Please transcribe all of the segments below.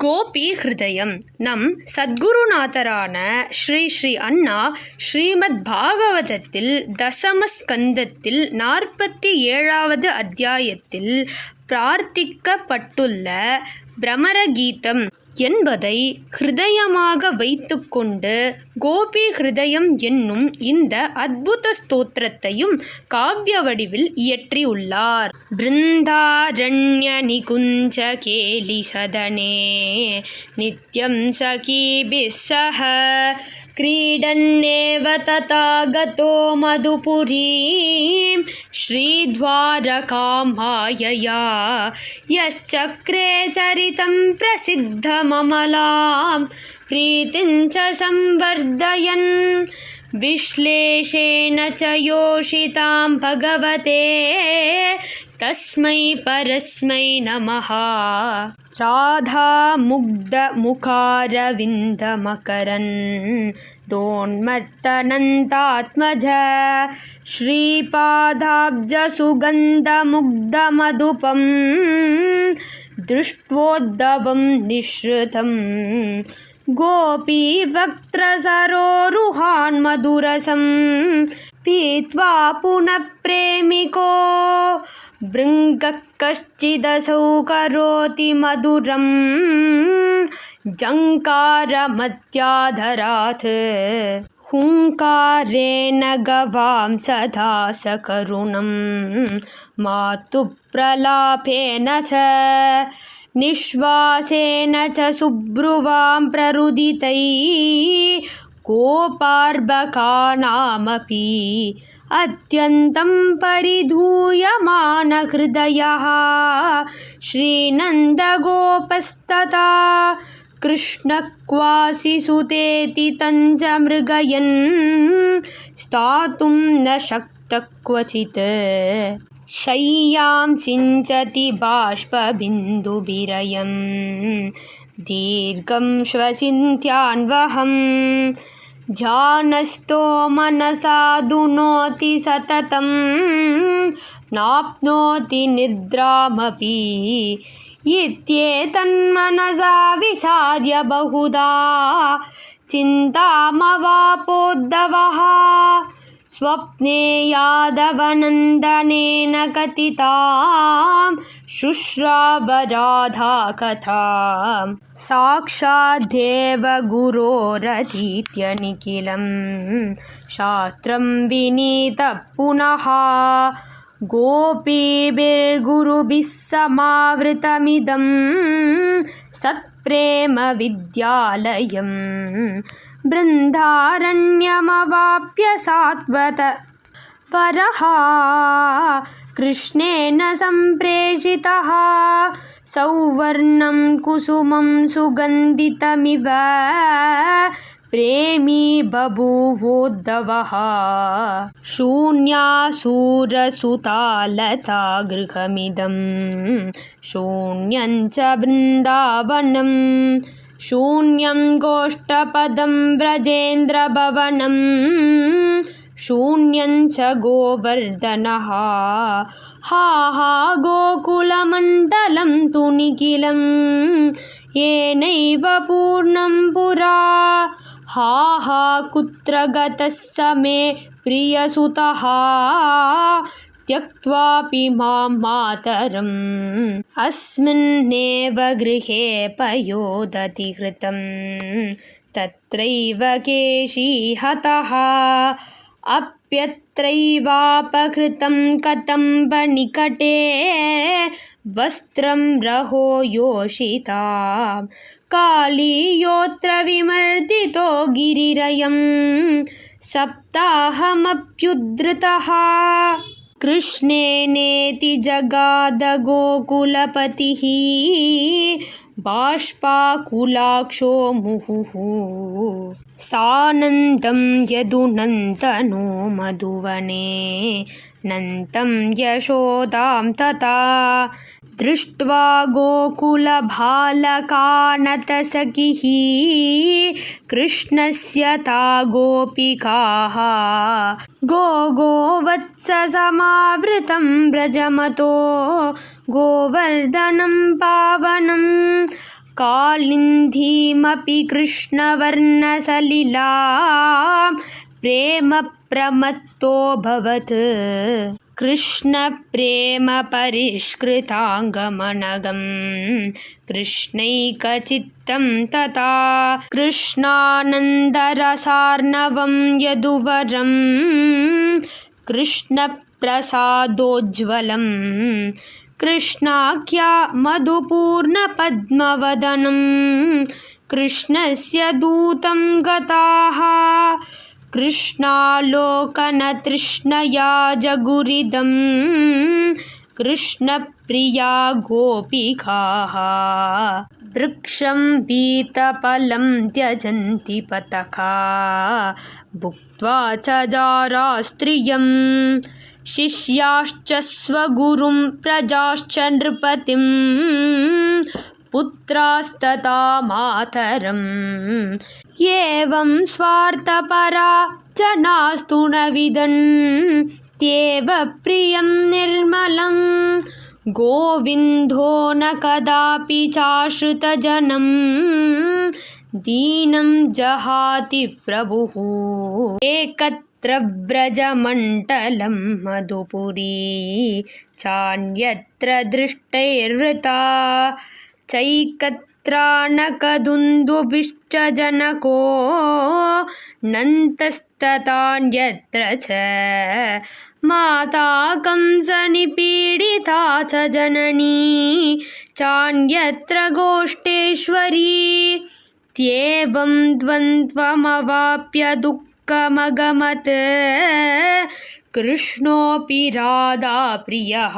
கோபி ஹிருதயம். நம் சத்குருநாதரான ஸ்ரீ ஸ்ரீ அண்ணா ஸ்ரீமத் பாகவதத்தில் தசம ஸ்கந்தத்தில் 47வது அத்தியாயத்தில் பிரார்த்திக்கப்பட்டுள்ள பிரமரகீதம் என்பதை ஹிருதயமாக வைத்துக்கொண்டு கோபி ஹிருதயம் என்னும் இந்த அத்புத ஸ்தோத்திரத்தையும் காவிய வடிவில் இயற்றியுள்ளார். பிருந்தாரண்ய நிகுஞ்ச கேலி சதனே நித்யம் சகீபிஸ் சஹ क्रीडन्नेव तथागतो मधुपुरीं श्रीद्वारकां मायया यश्चक्रे चरितं प्रसिद्धममलां प्रीतिं च संवर्धयन् विश्लेषेण च योषितां भगवते तस्मै परस्मै नमः. राधा मुग्ध मुखारविन्द मकरन् दोन्मत्तनन्तात्मज श्रीपादाब्ज सुगन्ध मुग्ध मधुपं दृष्ट्वोद्धवं निःसृतं गोपी वक्त्रसरोरुहान् मधुरसं पीत्वा पुनः प्रेमिको भृङ्गः कश्चिदसौ करोति मधुरं जङ्कारमत्याधरात् हुङ्कारेण गवां सदा सकरुणं मातुः प्रलापेन च निःश्वासेन च सुब्रुवां प्ररुदितैः गोपार्भकानामपि अत्यन्तं परिधूयमानहृदयः श्रीनन्दगोपस्तथा कृष्णः क्वासि सुतेति तञ्च मृगयन् स्थातुं न शक्तः क्वचित् शय्यां सिञ्चति बाष्पबिन्दुभिरयं दीर्घं श्वसिन्त्यान्वहं ध्यानस्थो मनसा दुनोति सततं नाप्नोति निद्रामपि इत्येतन्मनसा विचार्य बहुधा चिन्तामवापोद्धवः स्वप्ने यादवनन्दनेन कथितां शुश्रावराधा कथां साक्षाद्देव गुरोरतीत्यनिखिलं शास्त्रं विनीतः पुनः गोपीभिर्गुरुभिः समावृतमिदं सत्प्रेम विद्यालयं बृन्दारण्यमवाप्य सात्वत परः कृष्णेन सम्प्रेषितः सौवर्णं कुसुमं सुगन्धितमिव प्रेमी बभूवोद्धवः शून्यासुरसुतालता गृहमिदं शून्यं च बृन्दावनं शून्यं गोष्ठपदं व्रजेन्द्रभवनं शून्यं च गोवर्धनः हा हा गोकुलमण्डलं तु निखिलं येनैव पूर्णं पुरा हा हा कुत्र गतः स मे प्रियसुतः त्यक्त्वापि मां मातरम् अस्मिन्नेव गृहे पयोदधिकृतं तत्रैव केशी हतः अप्यत्रैवापहृतं कदम्बनिकटे वस्त्रं रहो योषितां कालीयोऽत्र विमर्दितो गिरिरयं सप्ताहमप्युद्धृतः कृष्णेनेति जगाद गोकुलपतिः बाष्पाकुलाक्षो मुहुः सानन्दं यदुनन्दनो मधुवने नन्दं यशोदां तथा दृष्ट्वा गोकुलबालकानतसखिः कृष्णस्य ता गोपिकाः गोवत्ससमावृतं व्रजमतो गोवर्धनं पावनं कालिन्दीमपि कृष्णवर्णसलिलां प्रेम प्रमत्तोऽभवत् कृष्णप्रेमपरिष्कृताङ्गमनघं कृष्णैकचित्तं तथा कृष्णानन्दरसार्णवं यदुवरं कृष्णप्रसादोज्ज्वलं कृष्णाख्या मधुपूर्णपद्मवदनं कृष्णस्य दूतं गताः कृष्णालोकनतृष्णया जगुरिदं कृष्णप्रिया गोपिकाः वृक्षं पीतफलं त्यजन्ति पतका भुक्त्वा च जारास्त्रियं शिष्याश्च स्वगुरुं प्रजाश्च नृपतिं पुत्रास्तथा मातरम् एवं स्वार्थपरा जनास्तु न विदन्त्येव प्रियं निर्मलं गोविन्दो न कदापि चाश्रितजनं दीनं जहाति प्रभुः एकत्र व्रजमण्डलं मधुपुरी चान्यत्र दृष्टैर्वृता चैकत्राणकदुन्दुभिश्च जनको नन्तस्ततान्यत्र च माता कंसनिपीडिता च जननी चान्यत्र गोष्ठेश्वरी त्येवं द्वन्द्वमवाप्य दुःखमगमत् कृष्णोऽपि राधाप्रियः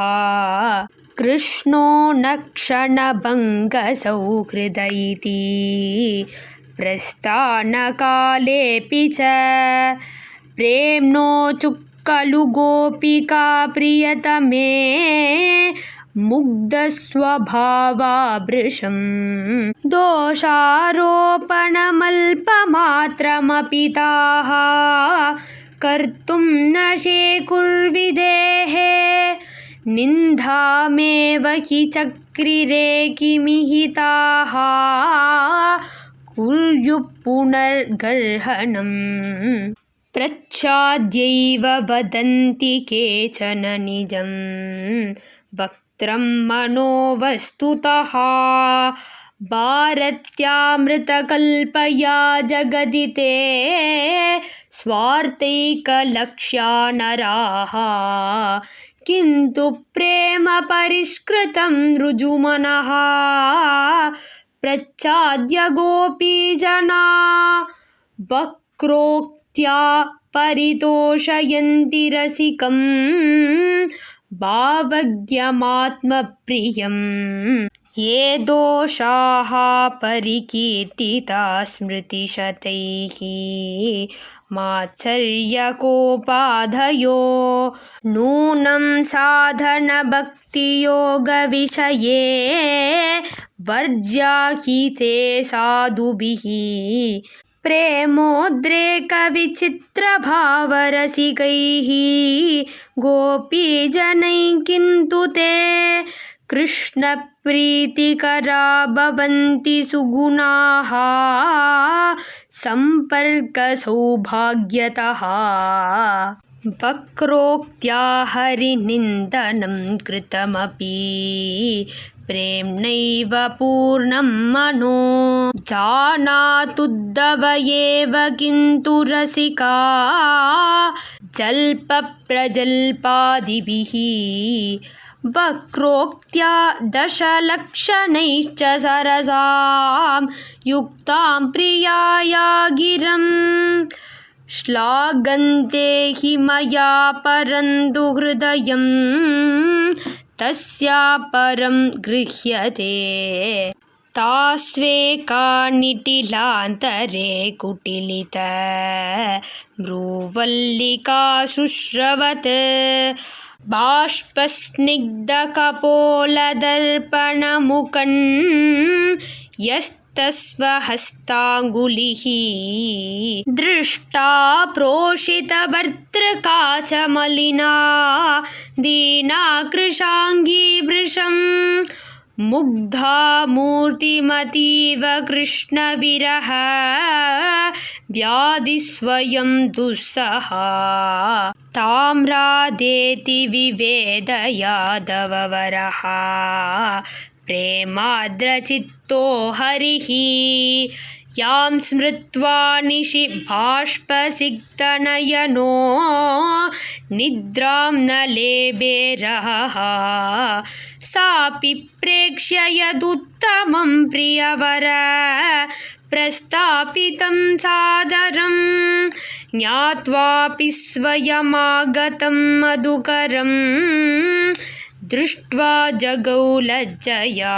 कृष्णो न क्षणभङ्गसौहृद इति प्रस्थानकालेऽपि च प्रेम्णोऽचुः खलु गोपिका प्रियतमे मुग्धस्वभावा वृषं दोषारोपणमल्पमात्रमपि ताः कर्तुं न शेकुर्विदेः निन्दामेव हि चक्रिरे किमिहिताः कुर्युः पुनर्गर्हणम् प्रच्छाद्यैव वदन्ति केचन निजं वक्त्रं मनो वस्तुतः भारत्यामृतकल्पया जगदिते स्वार्थैकलक्ष्या नराः किन्तु प्रेम परिष्कृतं ऋजुमनः प्रच्छाद्य गोपीजना वक्रोक्त्या परितोषयन्ति रसिकं भावज्ञमात्मप्रियम् ये दोषाः परिकीर्तिता स्मृतिशतैः मात्सर्यकोपाधयो नूनं साधनभक्तियोगविषये वर्ज्याहिते साधुभिः प्रेमोद्रेकविचित्रभावरसिकैः गोपीजनैः किन्तु ते कृष्णप्रीतिकरा भवन्ति सुगुणाः सम्पर्कसौभाग्यतः वक्रोक्त्या हरिनिन्दनं कृतमपि प्रेम्णैव पूर्णं मनो जानातुद्धव एव किन्तु रसिका जल्पप्रजल्पादिभिः वक्रोक्त्या दशलक्षणैश्च सरसां युक्तां प्रियाया गिरं श्लाघन्ते हि मया परन्तु हृदयं तस्या परं गृह्यते तास्वेका निटिलान्तरे कुटिलित मृवल्लिका शुश्रवत् बाष्पस्निग्धकपोलदर्पणमुखं यस्तस्वहस्ताङ्गुलिः दृष्टा प्रोषितभर्तृका च मलिना दीना कृशाङ्गी वृषं मुग्धा मूर्तिमतीव कृष्णविरह व्याधिस्वयं दुस्सहा ताम्रादेति विवेद यादववरः प्रेमाद्रचित्तो हरिः यां स्मृत्वा निशि बाष्पसिक्तनयनो निद्रां न लेभेरः सापि प्रेक्ष्य यदुत्तमं प्रियवर प्रस्थापितं सादरं ज्ञात्वापि स्वयमागतं मधुकरं दृष्ट्वा जगौ लज्जया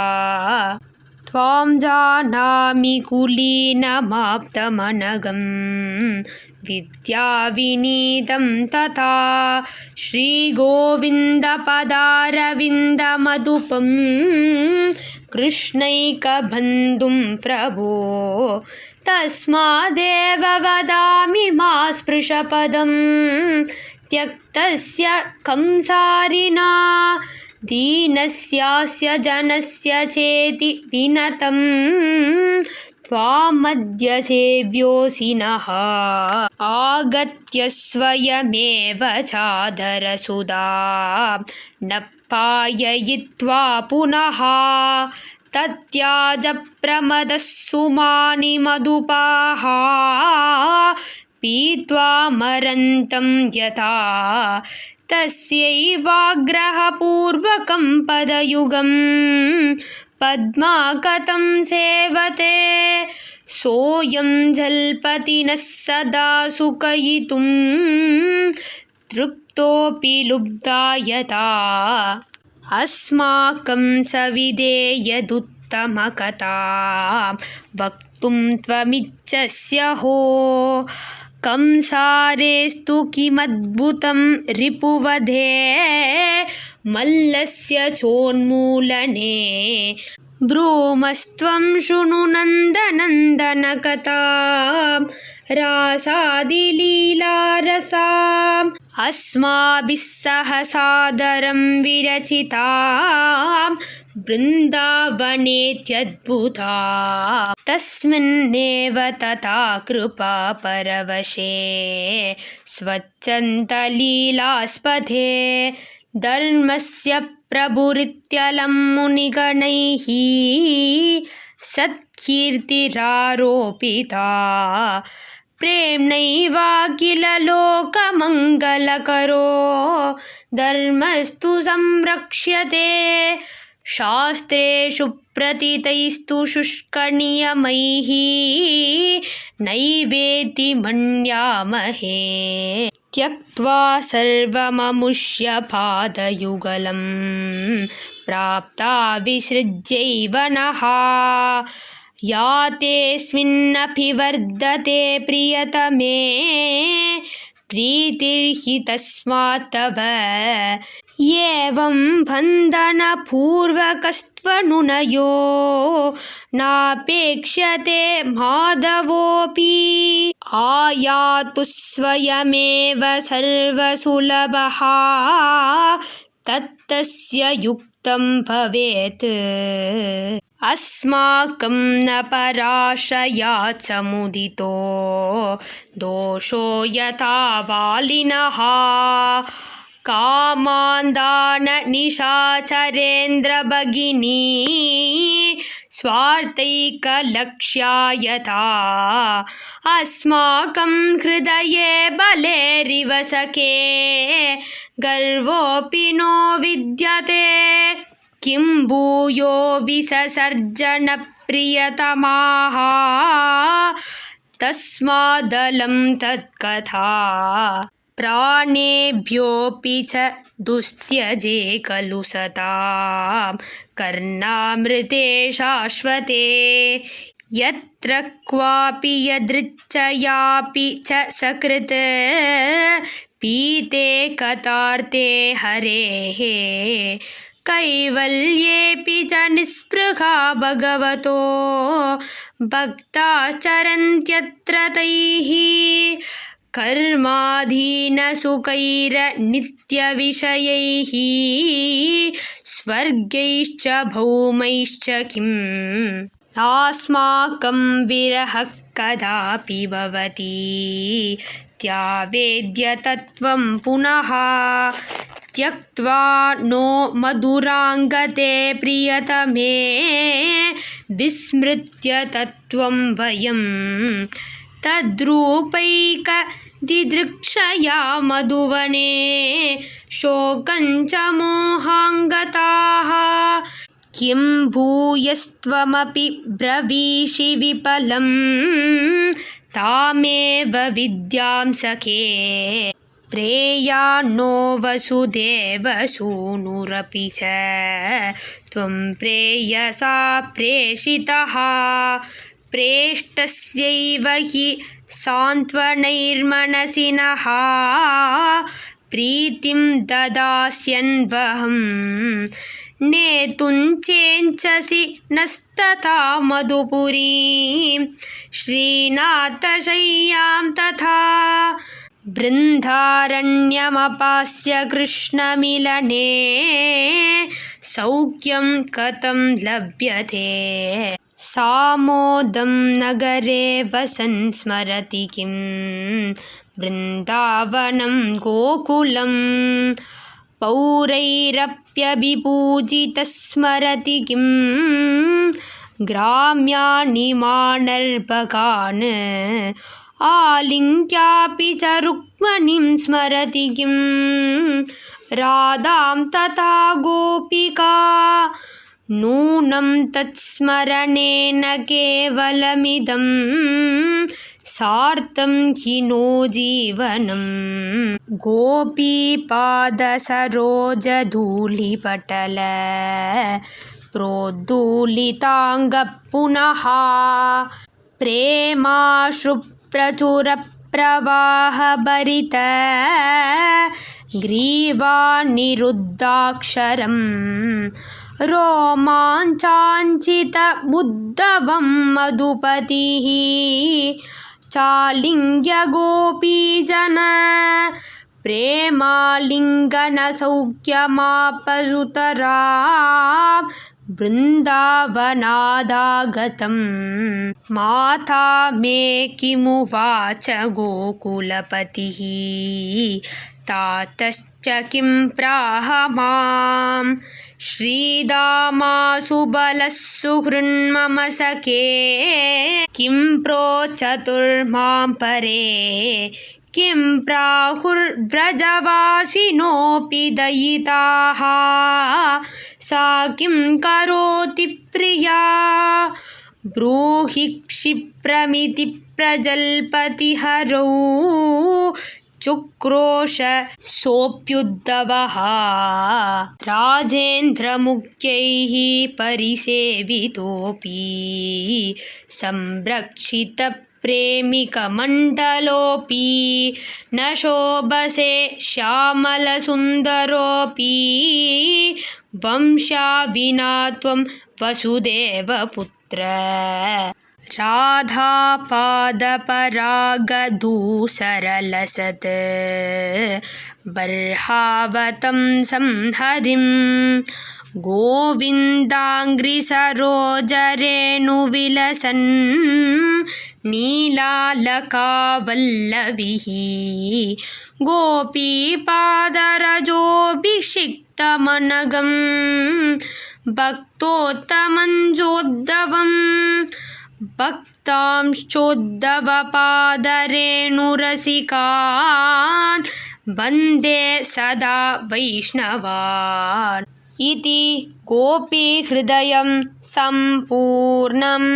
त्वां जानामि कुलीनमाप्तमनघं विद्याविनीतं तथा श्रीगोविन्दपदारविन्दमधुपं कृष्णैकबन्धुं प्रभो तस्मादेव वदामि मा स्पृशपदं त्यक्तस्य कंसारिणा दीनस्यास्य जनस्य चेति विनतं त्वामद्य सेव्योऽसि नः आगत्य स्वयमेव चादरसुधां न पाययित्वा पुनः तत्याज प्रमदः सुमानि मधुपाः पीत्वा मरन्तं यथा तस्यैवाग्रहपूर्वकं पदयुगं पद्माकतं सेवते सोऽयं जल्पति नः सदा सुखयितुं तृप्तोऽपि लुब्धा यथा अस्माकं सविधेयदुत्तमकथां वक्तुं त्वमिच्छस्य हो कंसारेस्तु किमद्भुतं रिपुवधे मल्लस्य चोन्मूलने ब्रूमस्त्वं शृणु नन्दनन्दनकथां रासादिलीलारसाम् अस्माभिः सह सादरं विरचितां बृन्दावनेत्यद्भुता तस्मिन्नेव तथा कृपा परवशे स्वच्छन्तलीलास्पदे धर्मस्य प्रभुरित्यलं मुनिगणैः सत्कीर्तिरारोपिता प्रेम्णैवाखिल लोकमङ्गलकरो धर्मस्तु संरक्ष्यते शास्त्रेषु प्रतितैस्तु शुष्कनियमैः नैवेति मन्यामहे त्यक्त्वा सर्वममुष्य पादयुगलं प्राप्ता विसृज्यैव नः यातेऽस्मिन्नपि वर्धते प्रियतमे प्रीतिर्हि तस्मात् तव एवं बन्धनपूर्वकस्त्वनुनयो नापेक्ष्यते माधवोऽपि आयातु स्वयमेव सर्वसुलभः तत्तस्य युक्तं भवेत् अस्माकं न पराश्रयात् समुदितो दोषो यथा वालिनः कामान्दाननिशाचरेन्द्रभगिनी स्वार्थैकलक्ष्या यथा अस्माकं हृदये बलेरिव सखे गर्वोऽपि नो विद्यते किं भूयो विससर्जनप्रियतमाः तस्मादलं तत्कथा प्राणेभ्योऽपि च दुस्त्यजे खलु सतां कर्णामृते शाश्वते यत्र क्वापि यदृच्छयापि च सकृत् पीते कथार्थे हरेः कैवल्येऽपि च निःस्पृहा भगवतो भक्ताश्चरन्त्यत्र तैः कर्माधीनसुखैर्नित्यविषयैः स्वर्गैश्च भौमैश्च किम् नास्माकं विरहः कदापि भवति त्यावेद्य तत्त्वं पुनः त्यक्त्वा नो मधुराङ्गते प्रियतमे विस्मृत्य तत्त्वं वयं तद्रूपैकदिदृक्षया मधुवने शोकञ्च मोहाङ्गताः किं भूयस्त्वमपि ब्रवीषि विफलं तामेव विद्यां सखे प्रेयान्नो वसुदेवसूनुरपि च त्वं प्रेयसा प्रेषितः प्रेष्टस्यैव हि सान्त्वनैर्मनसि नः प्रीतिं ददास्यन्वहं नेतुं चेञ्चसि नस्तथा मधुपुरीं श्रीनाथशय्यां तथा बृन्दारण्यमपास्य कृष्णमिलने सौख्यं कथं लभ्यते सामोदं नगरे वसन् स्मरति किं वृन्दावनं गोकुलं पौरैरप्यभिपूजितः स्मरति किं ग्राम्यानि मानर्भकान् आलिङ्ग्यापि च रुक्मणीं स्मरति किं राधां तथा गोपिका नूनं तत्स्मरणेन केवलमिदं सार्थं हि नो जीवनं गोपीपादसरोजधूलिपटल प्रोद्धूलिताङ्गः पुनः प्रेमाश्रुप्रचुरप्रवाहभरित ग्रीवानिरुद्धाक्षरं रोमाञ्चाञ्चितमुद्धवं मधुपतिः चालिङ्ग्यगोपीजन प्रेमालिङ्गनसौख्यमापसुतरा बृन्दावनादागतं माता मे किमुवाच गोकुलपतिः तातश्च किं प्राह मां श्रीदामासुबलः सुहृन्मम सखे किं प्रोचतुर्मां परे किं प्राहुर्व्रजवासिनोऽपि दयिताः सा किं करोति प्रिया ब्रूहि क्षिप्रमिति प्रजल्पति हरौ चुक्रोश सोऽप्युद्धवः राजेन्द्रमुख्यैः परिसेवितोऽपि संरक्षितप्रेमिकमण्डलोऽपि न शोभसे श्यामलसुन्दरोऽपि वंशाविना त्वं वसुदेवपुत्र राधापादपरागधूसरलसत् बर्हावतं संहरिं गोविन्दाङ्घ्रिसरोजरेणुविलसन् नीलालकावल्लभिः गोपीपादरजोऽभिषिक्तमनघं भक्तोत्तमञ्जोद्धवम् भक्तांश्चोद्धवपादरेणुरसिकान् वन्दे सदा वैष्णवान् इति गोपीहृदयं सम्पूर्णम्।